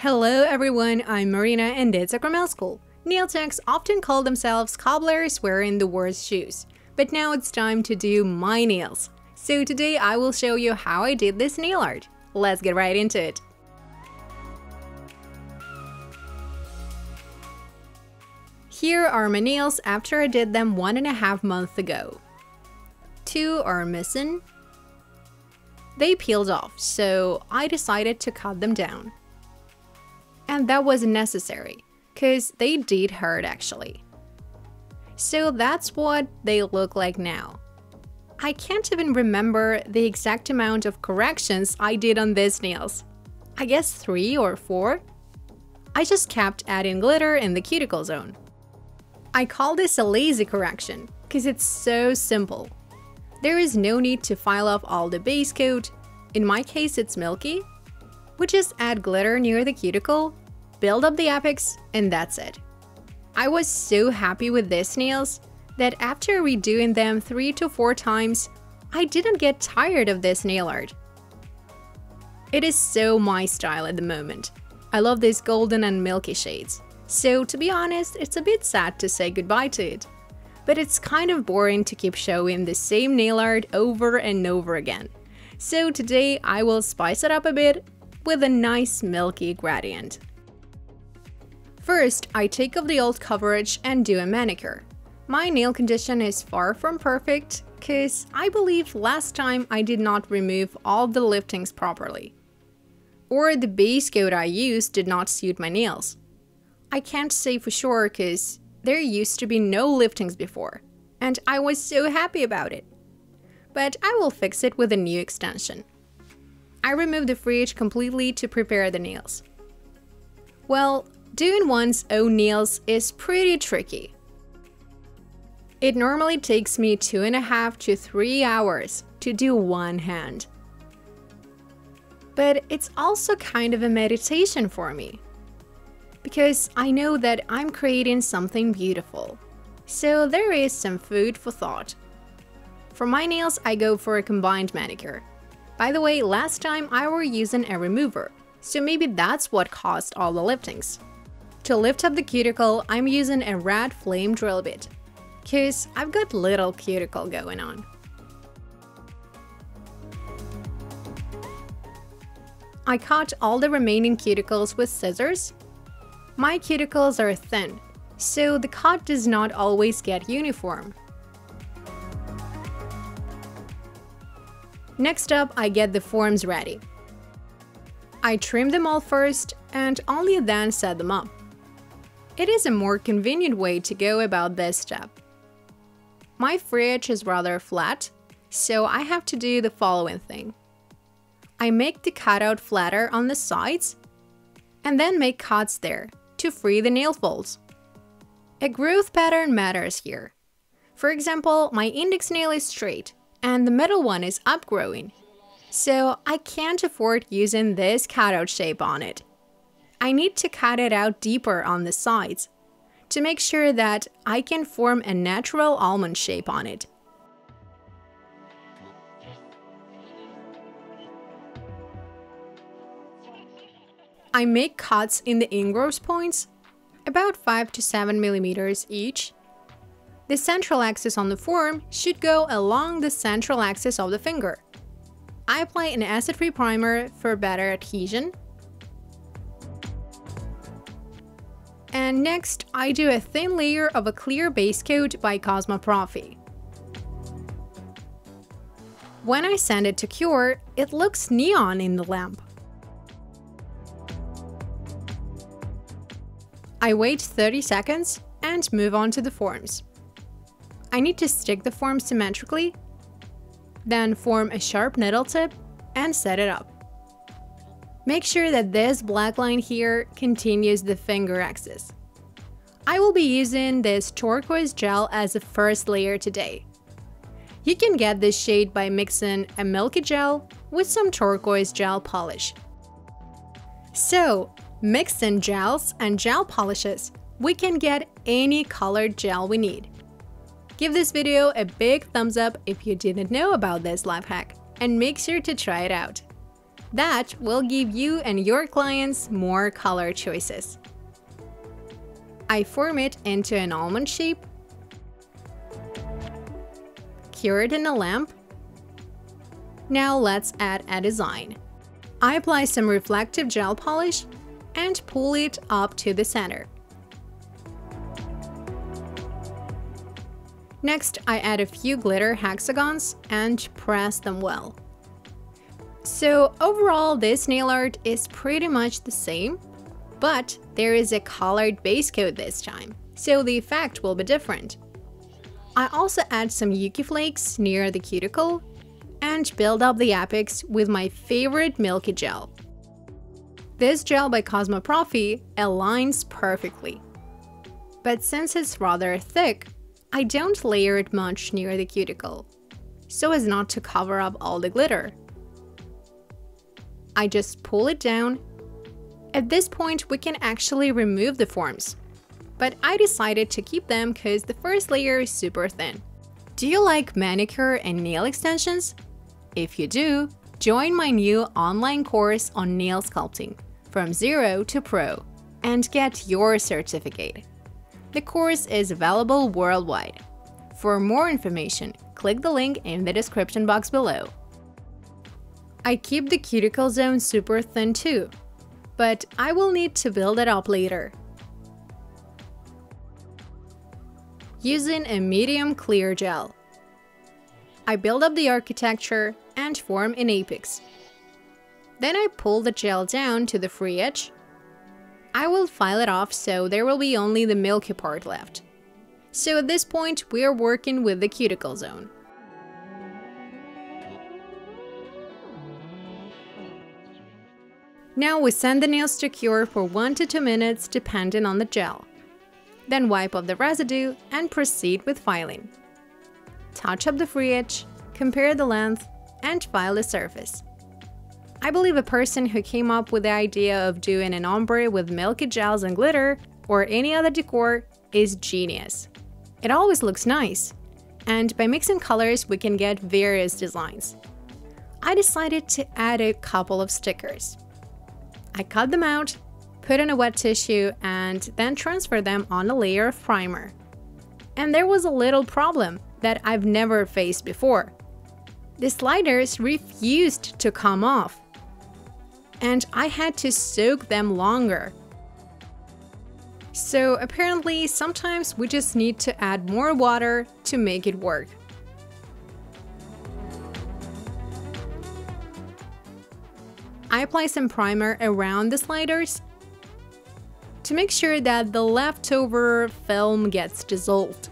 Hello everyone, I'm Marina and it's Sakramel School. Nail techs often call themselves cobblers wearing the worst shoes. But now it's time to do my nails. So today I will show you how I did this nail art. Let's get right into it. Here are my nails after I did them 1.5 months ago. 2 are missing. They peeled off, so I decided to cut them down. And that wasn't necessary, cause they did hurt actually. So that's what they look like now. I can't even remember the exact amount of corrections I did on these nails. I guess 3 or 4? I just kept adding glitter in the cuticle zone. I call this a lazy correction, cause it's so simple. There is no need to file off all the base coat. In my case it's Milky. We just add glitter near the cuticle, build up the apex, and that's it. I was so happy with these nails that after redoing them 3 to 4 times, I didn't get tired of this nail art. It is so my style at the moment. I love these golden and milky shades. So to be honest, it's a bit sad to say goodbye to it. But it's kind of boring to keep showing the same nail art over and over again. So today I will spice it up a bit with a nice milky gradient. First, I take off the old coverage and do a manicure. My nail condition is far from perfect, cause I believe last time I did not remove all the liftings properly. Or the base coat I used did not suit my nails. I can't say for sure cause there used to be no liftings before, and I was so happy about it. But I will fix it with a new extension. I removed the fridge completely to prepare the nails. Well, doing one's own nails is pretty tricky. It normally takes me 2.5 to 3 hours to do one hand. But it's also kind of a meditation for me. Because I know that I'm creating something beautiful. So there is some food for thought. For my nails, I go for a combined manicure. By the way, last time I were using a remover, so maybe that's what caused all the liftings. To lift up the cuticle, I'm using a red flame drill bit, cause I've got little cuticle going on. I cut all the remaining cuticles with scissors. My cuticles are thin, so the cut does not always get uniform. Next up, I get the forms ready. I trim them all first and only then set them up. It is a more convenient way to go about this step. My fridge is rather flat, so I have to do the following thing. I make the cutout flatter on the sides and then make cuts there to free the nail folds. A growth pattern matters here. For example, my index nail is straight and the middle one is upgrowing, so I can't afford using this cutout shape on it. I need to cut it out deeper on the sides to make sure that I can form a natural almond shape on it. I make cuts in the ingrowth points, about 5 to 7 millimeters each. The central axis on the form should go along the central axis of the finger. I apply an acid-free primer for better adhesion. And next, I do a thin layer of a clear base coat by Cosmo Profi. When I send it to cure, it looks neon in the lamp. I wait 30 seconds and move on to the forms. I need to stick the form symmetrically, then form a sharp needle tip and set it up. Make sure that this black line here continues the finger axis. I will be using this turquoise gel as a first layer today. You can get this shade by mixing a milky gel with some turquoise gel polish. So, mixing gels and gel polishes, we can get any colored gel we need. Give this video a big thumbs up if you didn't know about this life hack, and make sure to try it out. That will give you and your clients more color choices. I form it into an almond shape, cure it in a lamp. Now let's add a design. I apply some reflective gel polish and pull it up to the center. Next, I add a few glitter hexagons and press them well. So overall, this nail art is pretty much the same, but there is a colored base coat this time, so the effect will be different. I also add some Yuki flakes near the cuticle and build up the apex with my favorite Milky gel. This gel by Cosmo Profi aligns perfectly. But since it's rather thick, I don't layer it much near the cuticle, so as not to cover up all the glitter. I just pull it down. At this point, we can actually remove the forms, but I decided to keep them because the first layer is super thin. Do you like manicure and nail extensions? If you do, join my new online course on nail sculpting, from 0 to Pro, and get your certificate. The course is available worldwide. For more information, click the link in the description box below. I keep the cuticle zone super thin too, but I will need to build it up later. Using a medium clear gel, I build up the architecture and form an apex. Then I pull the gel down to the free edge. I will file it off so there will be only the milky part left. So at this point, we are working with the cuticle zone. Now we send the nails to cure for 1 to 2 minutes depending on the gel. Then wipe off the residue and proceed with filing. Touch up the free edge, compare the length, and file the surface. I believe a person who came up with the idea of doing an ombre with milky gels and glitter or any other decor is genius. It always looks nice, and by mixing colors we can get various designs. I decided to add a couple of stickers. I cut them out, put in a wet tissue, and then transfer them on a layer of primer. And there was a little problem that I've never faced before. The sliders refused to come off, and I had to soak them longer. So apparently, sometimes we just need to add more water to make it work. I apply some primer around the sliders to make sure that the leftover film gets dissolved.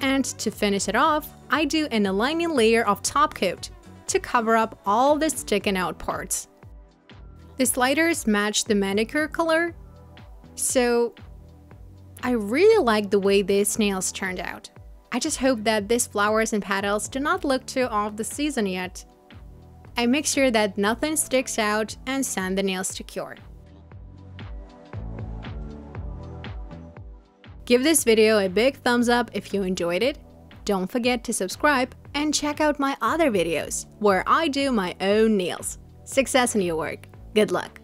And to finish it off, I do an aligning layer of top coat to cover up all the sticking out parts. The sliders match the manicure color, so I really like the way these nails turned out. I just hope that these flowers and petals do not look too off the season yet. I make sure that nothing sticks out and send the nails to cure. Give this video a big thumbs up if you enjoyed it. Don't forget to subscribe and check out my other videos where I do my own nails. Success in your work. Good luck!